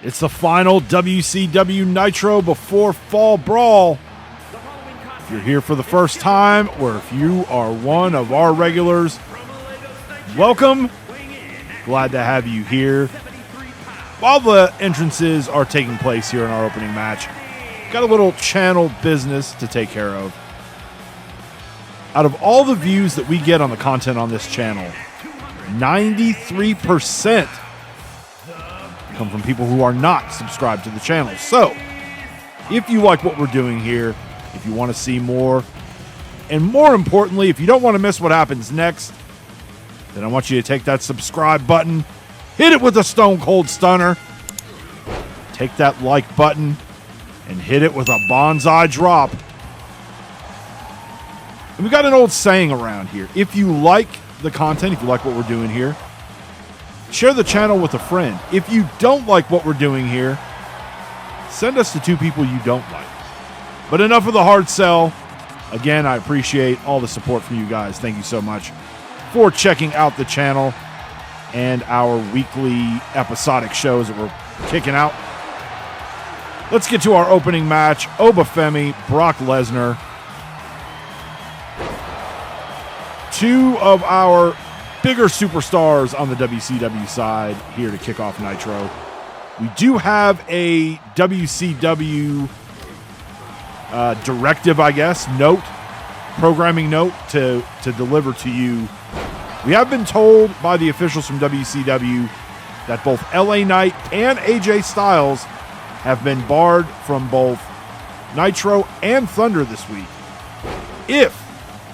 It's the final WCW Nitro before Fall Brawl. If you're here for the first time, or if you are one of our regulars, welcome. Glad to have you here. While the entrances are taking place here in our opening match, got a little channel business to take care of. Out of all the views that we get on the content on this channel, 93% come from people who are not subscribed to the channel. So, if you like what we're doing here, if you want to see more, and more importantly, if you don't want to miss what happens next, then I want you to take that subscribe button, hit it with a Stone Cold Stunner, take that like button, and hit it with a bonsai drop. And we got an old saying around here. If you like the content, if you like what we're doing here, share the channel with a friend. If you don't like what we're doing here, send us to two people you don't like. But enough of the hard sell. Again, I appreciate all the support from you guys. Thank you so much for checking out the channel and our weekly episodic shows that we're kicking out. Let's get to our opening match. Oba Femi, Brock Lesnar. Two of our bigger superstars on the WCW side here to kick off Nitro. We do have a WCW directive, I guess, programming note to deliver to you. We have been told by the officials from WCW that both LA Knight and AJ Styles have been barred from both Nitro and Thunder this week. If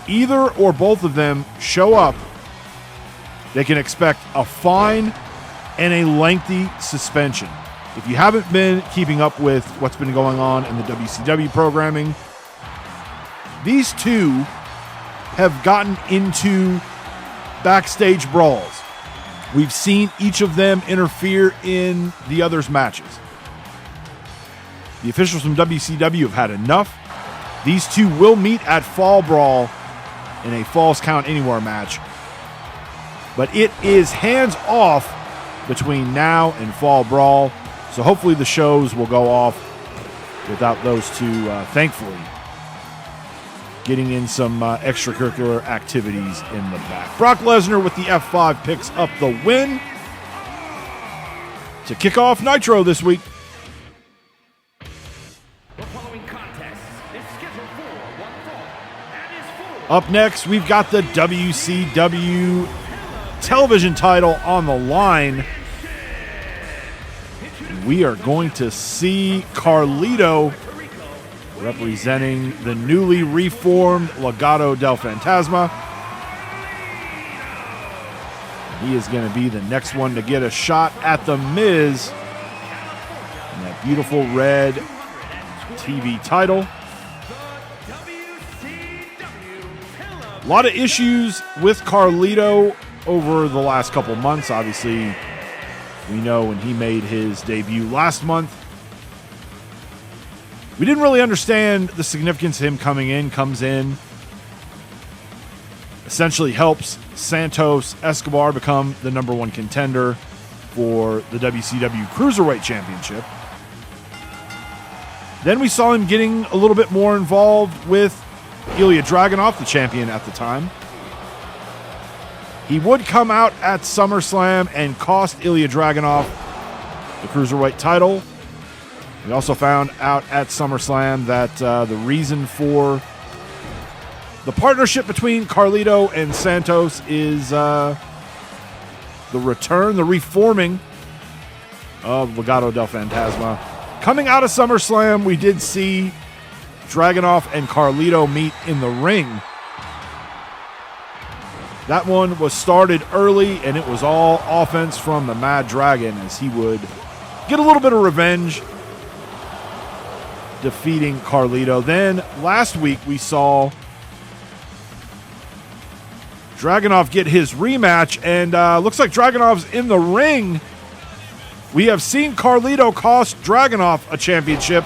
either or both of them show up, they can expect a fine and a lengthy suspension. If you haven't been keeping up with what's been going on in the WCW programming, these two have gotten into backstage brawls. We've seen each of them interfere in the other's matches. The officials from WCW have had enough. These two will meet at Fall Brawl in a Falls Count Anywhere match. But it is hands off between now and Fall Brawl. So hopefully the shows will go off without those two, thankfully, getting in some extracurricular activities in the back. Brock Lesnar with the F5 picks up the win to kick off Nitro this week. The following contest is scheduled for one fall and is for... Up next, we've got the WCW television title on the line. We are going to see Carlito representing the newly reformed Legado del Fantasma. He is going to be the next one to get a shot at The Miz in that beautiful red TV title. A lot of issues with Carlito over the last couple months. Obviously, we know when he made his debut last month, we didn't really understand the significance of him coming in. Comes in, essentially helps Santos Escobar become the number one contender for the WCW Cruiserweight Championship. Then we saw him getting a little bit more involved with Ilya Dragunov, the champion at the time. He would come out at SummerSlam and cost Ilya Dragunov the Cruiserweight title. We also found out at SummerSlam that the reason for the partnership between Carlito and Santos is the return, the reforming of Legado del Fantasma. Coming out of SummerSlam, we did see Dragunov and Carlito meet in the ring. That one was started early, and it was all offense from the Mad Dragon as he would get a little bit of revenge defeating Carlito. Then last week we saw Dragunov get his rematch, and looks like Dragunov's in the ring. We have seen Carlito cost Dragunov a championship.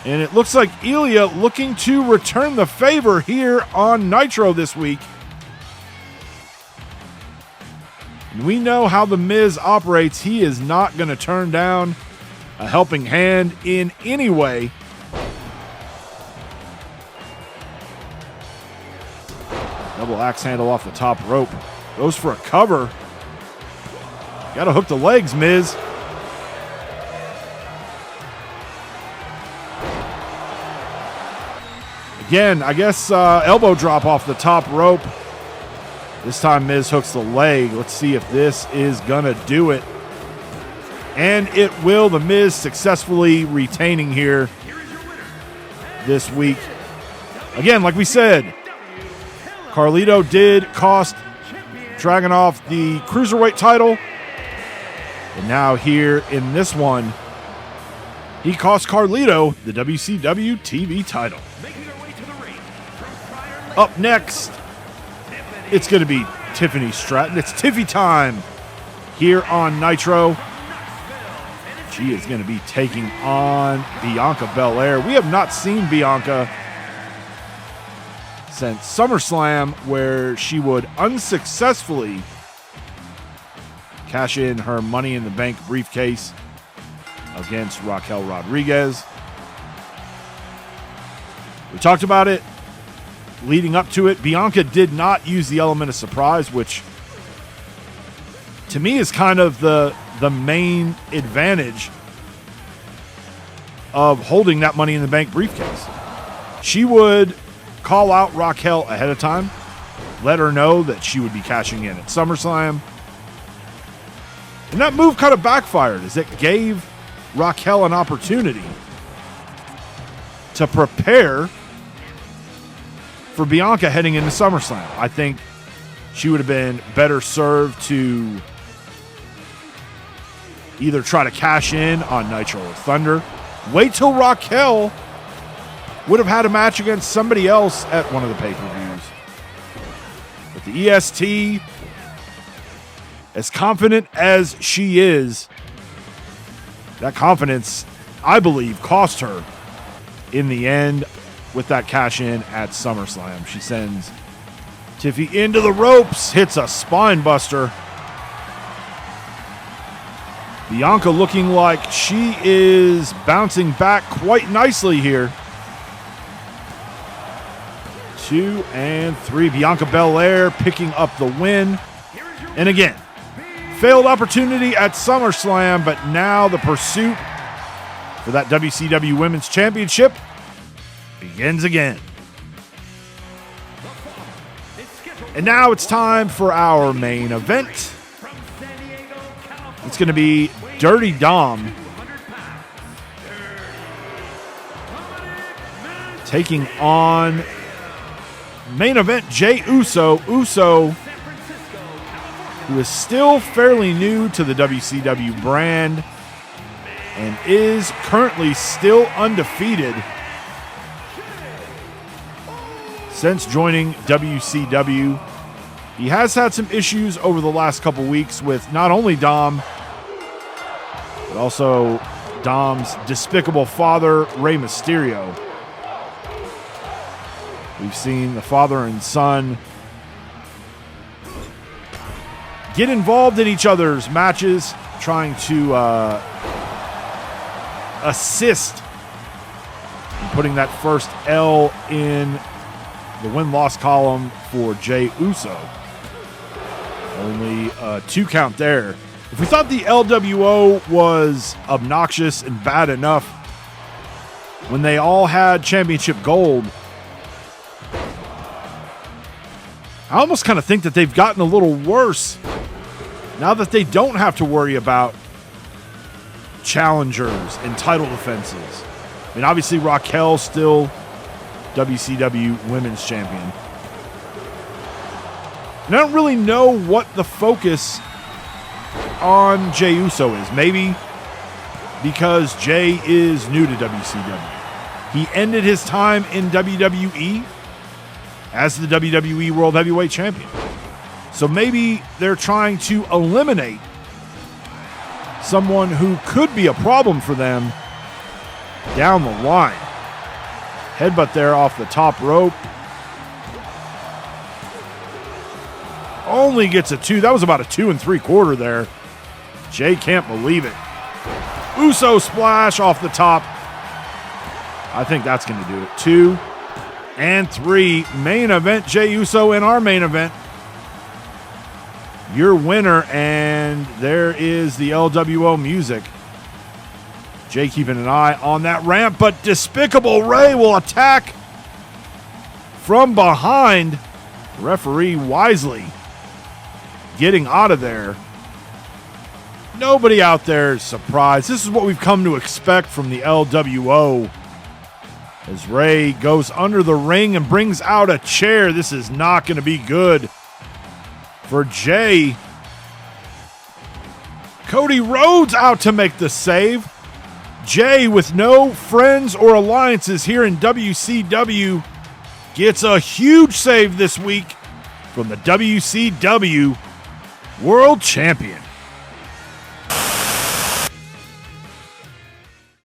And it looks like Ilya looking to return the favor here on Nitro this week. We know how The Miz operates. He is not going to turn down a helping hand in any way. Double axe handle off the top rope. Goes for a cover. Got to hook the legs, Miz. Again, I guess elbow drop off the top rope. This time Miz hooks the leg. Let's see if this is going to do it. And it will. The Miz successfully retaining here this week. Again, like we said, Carlito did cost Dragunov the Cruiserweight title. And now here in this one, he cost Carlito the WCW TV title. Up next, it's going to be Tiffany Stratton. It's Tiffy time here on Nitro. She is going to be taking on Bianca Belair. We have not seen Bianca since SummerSlam, where she would unsuccessfully cash in her Money in the Bank briefcase against Raquel Rodriguez. We talked about it leading up to it. Bianca did not use the element of surprise, which to me is kind of the main advantage of holding that Money in the Bank briefcase. She would call out Raquel ahead of time, let her know that she would be cashing in at SummerSlam. And that move kind of backfired, as it gave Raquel an opportunity to prepare for Bianca heading into SummerSlam. I think she would have been better served to either try to cash in on Nitro or Thunder, wait till Raquel would have had a match against somebody else at one of the pay-per-views. But the EST, as confident as she is, that confidence, I believe, cost her in the end with that cash in at SummerSlam. She sends Tiffy into the ropes, hits a spine buster. Bianca looking like she is bouncing back quite nicely here. 2 and 3. Bianca Belair picking up the win. And again, failed opportunity at SummerSlam, but now the pursuit for that WCW Women's Championship begins again. And now it's time for our main event. It's going to be Dirty Dom taking on main event Jey Uso. Uso, who is still fairly new to the WCW brand and is currently still undefeated since joining WCW. He has had some issues over the last couple weeks with not only Dom, but also Dom's despicable father, Rey Mysterio. We've seen the father and son get involved in each other's matches, trying to assist in putting that first L in the win-loss column for Jey Uso. Only a 2 count there. If we thought the LWO was obnoxious and bad enough when they all had championship gold, I almost kind of think that they've gotten a little worse now that they don't have to worry about challengers and title defenses. I mean, obviously Raquel still WCW Women's Champion. And I don't really know what the focus on Jey Uso is. Maybe because Jey is new to WCW. He ended his time in WWE as the WWE World Heavyweight Champion. So maybe they're trying to eliminate someone who could be a problem for them down the line. Headbutt there off the top rope. only gets a 2. That was about a 2 3/4 there. Jey can't believe it. Uso splash off the top. I think that's going to do it. 2 and 3. Main event, Jey Uso in our main event. Your winner, and there is the LWO music. Jey keeping an eye on that ramp, but Despicable Ray will attack from behind. Referee wisely getting out of there. Nobody out there is surprised. This is what we've come to expect from the LWO. As Ray goes under the ring and brings out a chair. This is not going to be good for Jey. Cody Rhodes out to make the save. Jey, with no friends or alliances here in WCW, gets a huge save this week from the WCW World Champion.